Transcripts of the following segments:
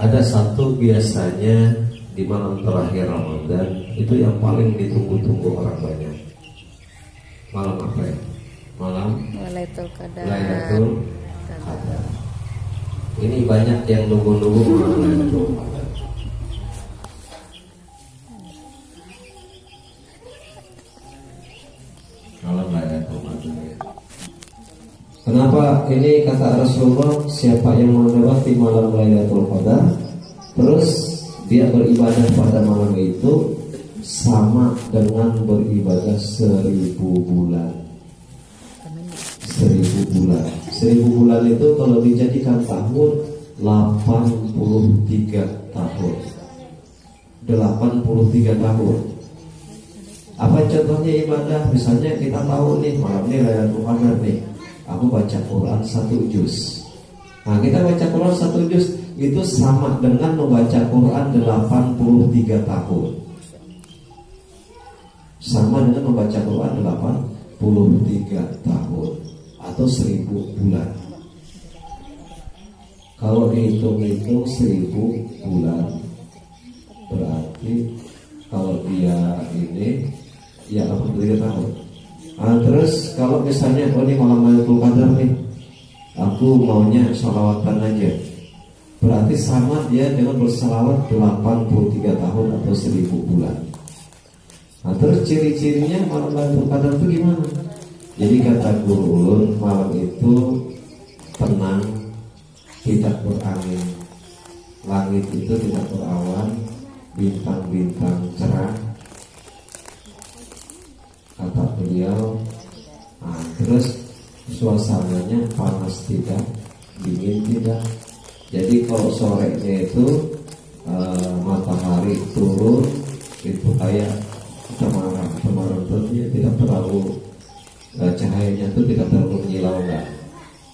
Ada satu biasanya di malam terakhir Ramadan itu yang paling ditunggu-tunggu orang banyak. Malam apa ya? Malam Lailatul Qadar. Lailatul Qadar. Ini banyak yang nunggu-nunggu malam Lailatul Qadar. Malam Lailatul Qadar. Kenapa ini kata Rasulullah, siapa yang melewati malam Lailatul Qadar terus dia beribadah pada malam itu sama dengan beribadah 1000 bulan. 1000 bulan. 1000 bulan itu kalau dijadikan tahun 83 tahun. 83 tahun. Apa contohnya ibadah? Misalnya kita tahu nih malam ini Lailatul Qadar nih. Aku baca Quran 1 juz. Nah, kita baca Quran 1 juz itu sama dengan membaca Quran 83 tahun. Sama dengan membaca Quran 83 tahun atau 1000 bulan. Kalau dihitung-hitung 1000 bulan berarti kalau dia ini ya 83 tahun. Nah, terus kalau misalnya ini malam Lailatul Qadar nih, aku maunya sholawatan aja, berarti sama dia dengan berselawat 83 tahun atau 1000 bulan. Nah, terus ciri-cirinya malam Lailatul Qadar itu gimana? Jadi kata Guru Ulun, malam itu tenang, tidak berangin, langit itu tidak berawan, bintang-bintang cerah, kata beliau. Nah, terus suasananya panas tidak, dingin tidak. Jadi kalau sorenya itu matahari turun itu kayak temaram itu dia tidak terlalu cahayanya itu tidak terlalu menyilau enggak.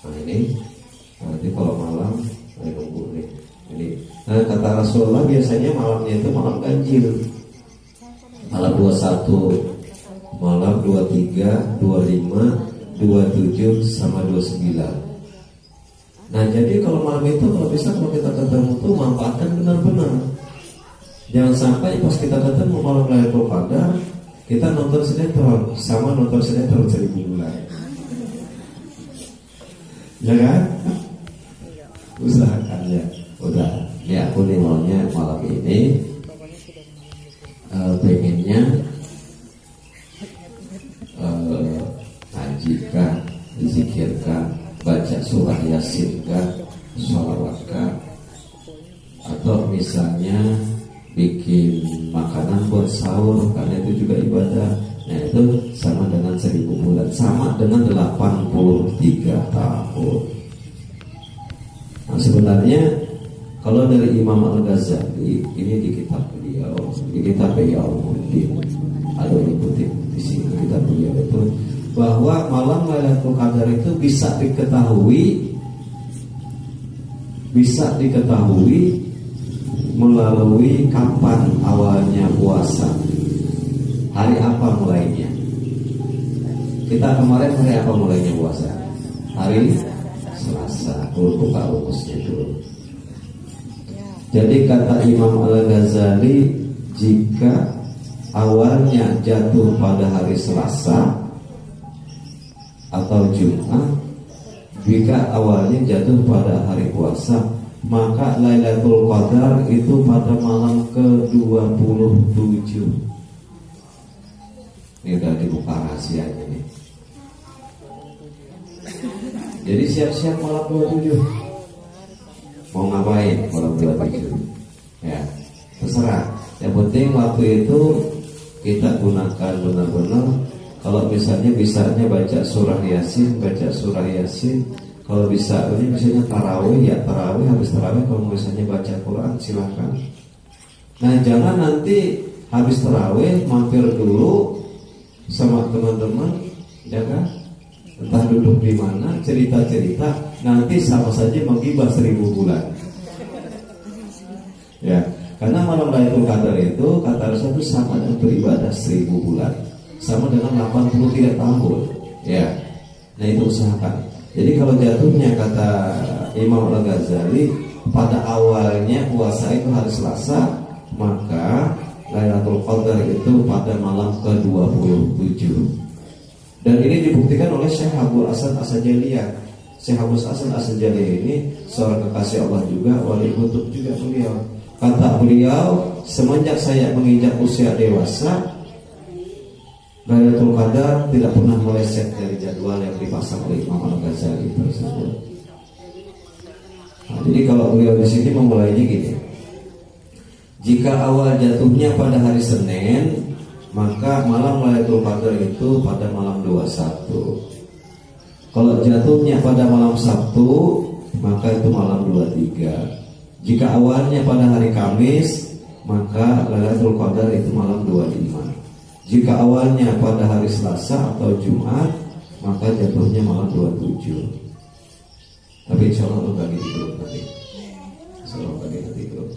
Nah ini nanti kalau malam nunggu nih ini. Nah kata Rasulullah biasanya malamnya itu malam ganjil, malam 21, malam 23, 25, 27 sama 29. Nah jadi kalau malam itu kalau bisa kalau kita ketemu tuh manfaatkan benar-benar. Jangan sampai pas kita ketemu malam Lailatul Qadar kita nonton sinetron sama nonton sinetron 1000 bulan. Ya kan? Usahakan ya. Udah. Ya aku nih maunya malam ini pengennya ngajikah, zikirkah, baca surah Yasin kah, sholawat kah, atau misalnya bikin makanan buat sahur karena itu juga ibadah. Nah itu sama dengan 1000 bulan, sama dengan 83 tahun. Nah sebenarnya kalau dari Imam Al-Ghazali ini di kitab beliau, di kitab Ihya'ulumuddin, ada ikutin di sini kitab beliau itu bahwa malam Lailatul Qadar itu bisa diketahui melalui kapan awalnya puasa, hari apa mulainya. Kita kemarin hari apa mulainya puasa? Hari Selasa. Buka rumusnya dulu. Jadi kata Imam Al-Ghazali, jika awalnya jatuh pada hari Selasa atau Jumat, jika awalnya jatuh pada hari puasa, maka Lailatul Qadar itu pada malam ke-27. Ini udah dibuka rahasianya nih. Jadi siap-siap malam 27. Mau ngapain malam 27? Ya, terserah. Yang penting waktu itu kita gunakan benar-benar. Kalau misalnya bisanya baca surah Yasin, kalau bisa ini misalnya tarawih, ya tarawih, habis tarawih kalau misalnya baca Quran silahkan. Nah jangan nanti habis tarawih mampir dulu sama teman-teman, ya kan? Entah duduk di mana, cerita-cerita, nanti sama saja menggibah 1000 bulan. Ya, karena malam Lailatul Qadar itu kata Rasul itu sama dengan beribadah 1000 bulan, sama dengan 83 tahun. Ya, nah itu usahakan. Jadi kalau jatuhnya kata Imam Al-Ghazali pada awalnya puasa itu hari Selasa, maka Lailatul Qadar itu pada malam ke-27. Dan ini dibuktikan oleh Syekh Abdul Hasan As-Sajaliyah. Syekh Abdul Hasan As-Sajaliyah ini seorang kekasih Allah juga, wali kutub juga beliau. Kata beliau, semenjak saya menginjak usia dewasa, Lailatul Qadar tidak pernah meleset dari jadwal yang dipasang oleh Imam Al-Ghazali tersebut. Nah, jadi kalau beliau di sini memulainya gini: jika awal jatuhnya pada hari Senin, maka malam Lailatul Qadar itu pada malam 21. Kalau jatuhnya pada malam Sabtu, maka itu malam 23. Jika awalnya pada hari Kamis, maka Lailatul Qadar itu malam 25. Jika awalnya pada hari Selasa atau Jumat, maka jatuhnya malam 27. Tapi insya Allah bagi di grup nanti. Insya Allah bagi nanti grup.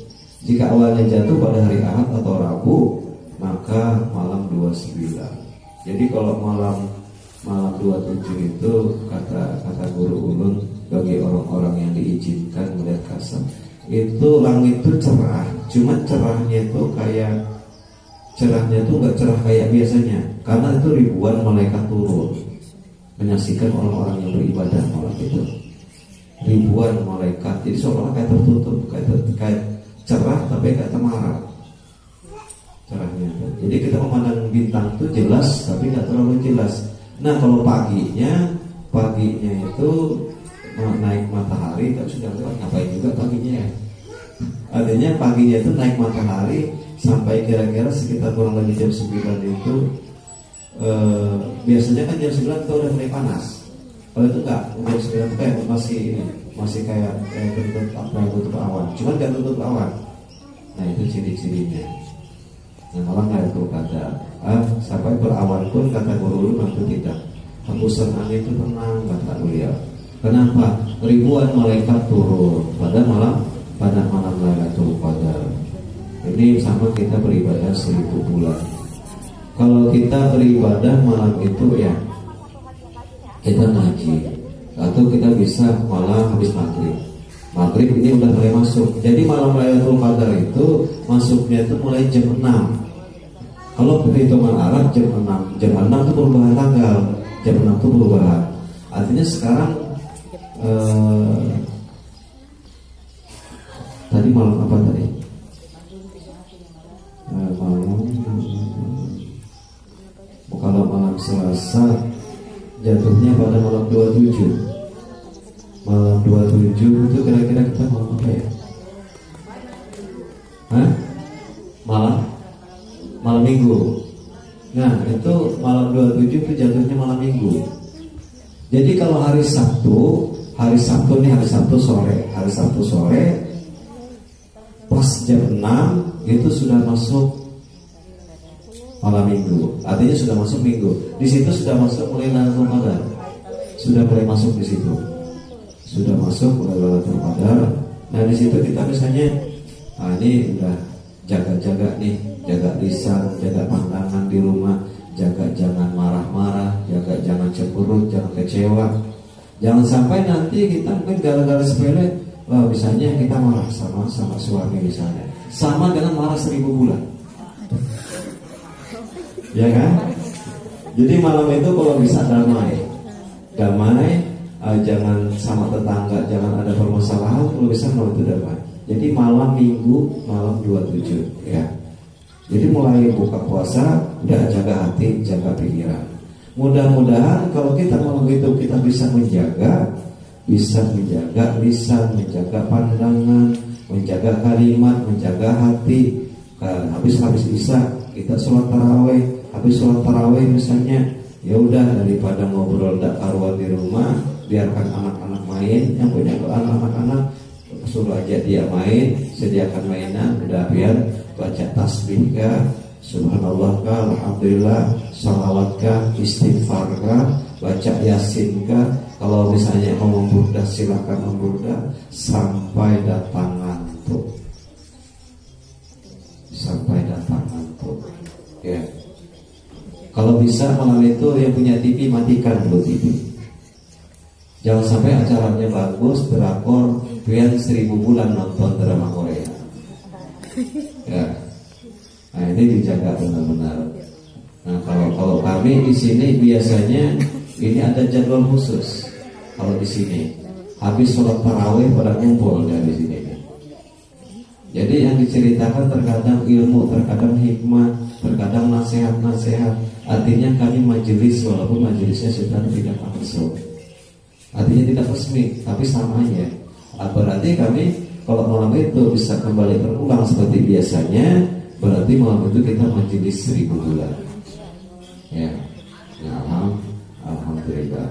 Jika awalnya jatuh pada hari Ahad atau Rabu, maka malam 29. Jadi kalau malam 27 itu kata guru ulun, bagi orang-orang yang diizinkan melihat kasam, itu langit itu cerah, cuma cerahnya itu nggak cerah kayak biasanya, karena itu ribuan malaikat turun menyaksikan orang-orang yang beribadah malam itu. Ribuan malaikat, jadi seolah-olah kayak tertutup, kayak cerah tapi kayak temaram cerahnya. Jadi kita memandang bintang itu jelas tapi nggak terlalu jelas. Nah kalau paginya itu naik matahari, tapi sudah lewat, ngapain juga paginya ya? Artinya paginya itu naik matahari sampai kira-kira sekitar kurang lebih jam 9 itu biasanya kan jam 9 itu udah mulai panas. Kalau itu enggak, jam 9 itu kayak masih kayak tutup awan, cuman nggak tutup awan. Nah itu ciri-cirinya. Nah malah Lailatul Qadar sampai berawan pun kata guru itu tidak. Hembusan angin itu tenang, kata beliau. Kenapa? Ribuan malaikat turun pada malam Lailatul Qadar. Ini sama kita beribadah 1000 bulan. Kalau kita beribadah malam itu ya kita ngaji, atau kita bisa malam habis maghrib ini udah mulai masuk. Jadi malam Lailatul Qadar itu masuknya itu mulai jam 6. Kalau perhitungan Arab jam 6 itu perubahan tanggal, jam 6 itu perubahan. Artinya sekarang tadi malam apa tadi? Kalau malam Selasa jatuhnya pada malam 27. Malam 27 itu kira-kira kita malam apa ya? Malam Minggu. Nah itu malam 27 itu jatuhnya malam Minggu. Jadi kalau hari Sabtu sore pas jam 6 itu sudah masuk malam Minggu. Artinya sudah masuk Minggu. Di situ sudah masuk mulai Lailatul Qadar. Sudah mulai masuk di situ. Sudah masuk mulai Lailatul Qadar. Nah di situ kita misalnya ini udah jaga-jaga nih, jaga lisan, jaga pandangan di rumah, jaga jangan marah-marah, jaga jangan cemberut, jangan kecewa. Jangan sampai nanti kita mungkin gara-gara sepele, misalnya kita marah sama suami misalnya, sama dengan marah 1000 bulan. Ya kan? Jadi malam itu kalau bisa damai, jangan sama tetangga, jangan ada permasalahan, kalau bisa malam itu damai. Jadi malam Minggu, malam 27 ya. Jadi mulai buka puasa, udah jaga hati, jaga pikiran. Mudah-mudahan kalau kita malam itu kita bisa menjaga lisan, menjaga pandangan, menjaga kalimat, menjaga hati. Habis Isya kita sholat taraweh. Habis sholat taraweh misalnya, ya udah daripada ngobrol dak karuan di rumah, biarkan anak-anak main. Yang punya anak-anak suruh aja dia main, sediakan mainan, udah biar baca tasbih kah, subhanallah kah, alhamdulillah, salawat kah, istighfar kah, baca yasin kah. Kalau misalnya mau memburdah silakan memburdah sampai datang ngantuk. Ya. Kalau bisa malam itu yang punya TV matikan dulu TV. Jangan sampai acaranya bagus, drakor, Pian 1000 bulan nonton drama Korea. Ya. Nah, ini dijaga benar-benar. Nah, kalau kami di sini biasanya ini ada jadwal khusus. Kalau di sini habis sholat tarawih pada ngumpul dari sini. Jadi yang diceritakan terkadang ilmu, terkadang hikmah, terkadang nasihat-nasihat. Artinya kami majelis walaupun majelisnya sudah tidak langsung. Artinya tidak resmi, tapi sama aja. Berarti kami kalau malam itu bisa kembali terulang seperti biasanya, berarti malam itu kita majelis 1000 bulan. Ya, nah, alhamdulillah.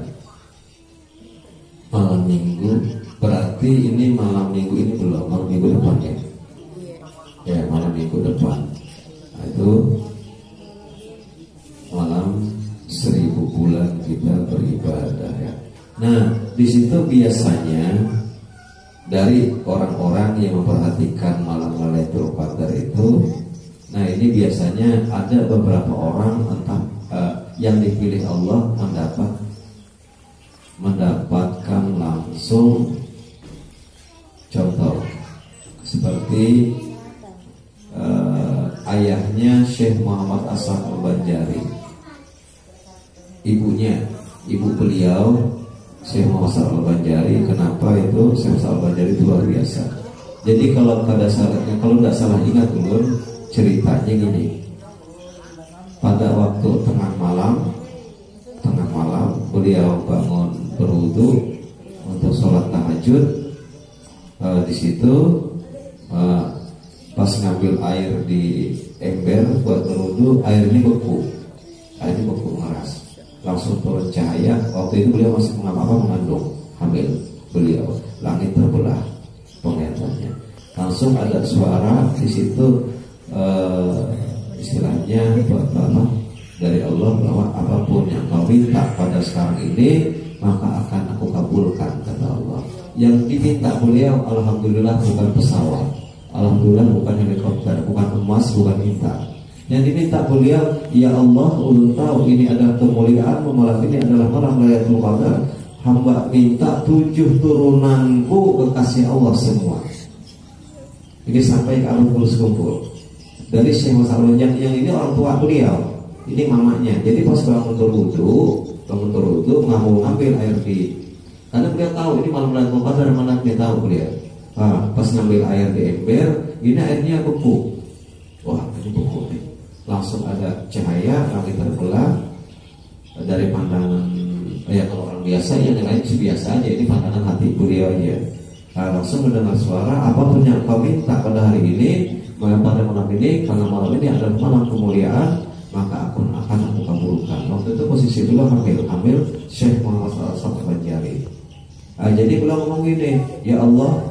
Malam minggu, berarti ini malam minggu ini belum, malam minggu depan ya. Ya, malam minggu depan. Nah, itu malam 1000 bulan kita beribadah ya. Nah, di situ biasanya dari orang-orang yang memperhatikan malam Lailatul Qadar itu, nah ini biasanya ada beberapa orang entah yang dipilih Allah mendapatkan langsung, contoh seperti ayahnya Syekh Muhammad Hasan Al-Banjari, ibu beliau Syekh Muhammad Hasan Al-Banjari. Kenapa itu Syekh Hasan Al-Banjari itu luar biasa. Jadi kalau tidak salah ingat dulu ceritanya gini. Pada waktu tengah malam beliau bangun berwudu untuk sholat tahajud. Di situ pas ngambil air di ember buat berwudu, air ini beku ngeras, langsung turun cahaya. Waktu itu beliau masih mengandung hamil beliau, langit terbelah penglihatannya. Langsung ada suara di situ, istilahnya dari Allah bahwa apapun yang kau minta pada sekarang ini maka akan aku kabulkan, kata Allah. Yang diminta beliau alhamdulillah bukan pesawat, alhamdulillah bukan helikopter, bukan emas, bukan minta. Yang diminta beliau, ya Allah, ulun tahu ini adalah kemuliaan, malam ini adalah malam Lailatul Qadar. Hamba minta 7 turunanku kekasih Allah semua. Ini sampai ke alam kumpul. Dari Syekh Masalah yang ini orang tua beliau, ini mamanya. Jadi pas bangun berwudu ngambil air di, karena beliau tahu ini malam Lailatul Qadar, mana dia tahu beliau. Pas ngambil air di ember, ini airnya beku. Wah, ini beku nih. Langsung ada cahaya, langit terbelah. Dari pandangan, ya kalau orang biasa ya yang lain sih biasa aja, ini pandangan hati beliau aja. Langsung mendengar suara, apapun yang kau minta pada hari ini, pada malam ini, karena malam ini adalah malam kemuliaan, maka akan aku kabulkan. Waktu itu posisi beliau hamil Syekh Muhammad Al-Banjari. Jadi beliau ngomong gini, ya Allah,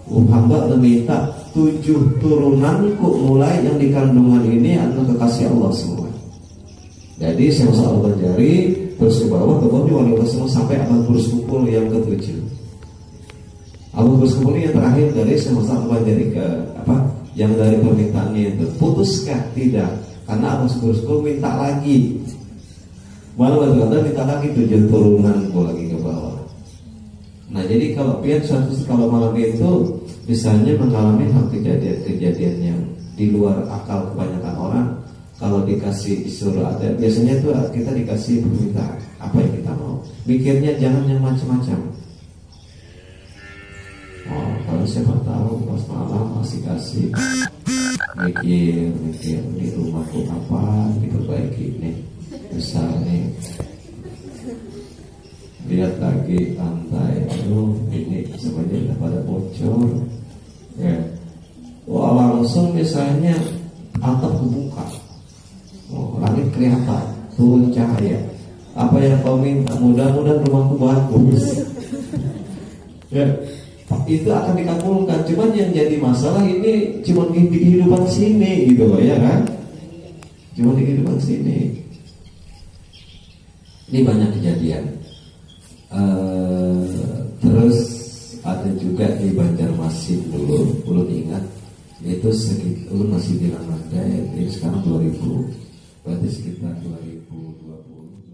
hamba meminta 7 turunanku mulai yang di kandungan ini adalah kekasih Allah semua. Jadi Syekh Muhammad Al-Banjari terus ke bawah wali semua sampai abad bersekupul yang ke-7. Abad bersekupul yang terakhir dari Syekh Muhammad Al-Banjari ke yang dari permintaannya itu putuskah? Tidak, karena abad bersekupul minta lagi. Malah minta lagi 7 turunanku lagi ke bawah. Nah, jadi kalau malam itu misalnya mengalami hal kejadian yang di luar akal kebanyakan orang, kalau disuruh ada, biasanya itu kita dikasih permintaan apa yang kita mau. Mikirnya jangan yang macam-macam. Oh, kalau siapa tahu pas malam masih kasih mikir di rumahku apa diperbaiki nih, misalnya lihat lagi lantai, ini semuanya udah pada bocor ya. Wah, langsung misalnya atap kebuka, langit kelihatan, turun cahaya. Apa yang kau minta, mudah-mudahan rumahku bagus ya, itu akan dikabulkan. Cuman yang jadi masalah ini cuma di kehidupan sini gitu loh ya kan, cuma di kehidupan sini. Ini banyak kejadian. Terus ada juga di Banjarmasin dulu, belum ingat, itu sekitar masih bilang ada, ini sekarang 2000, berarti sekitar 2020.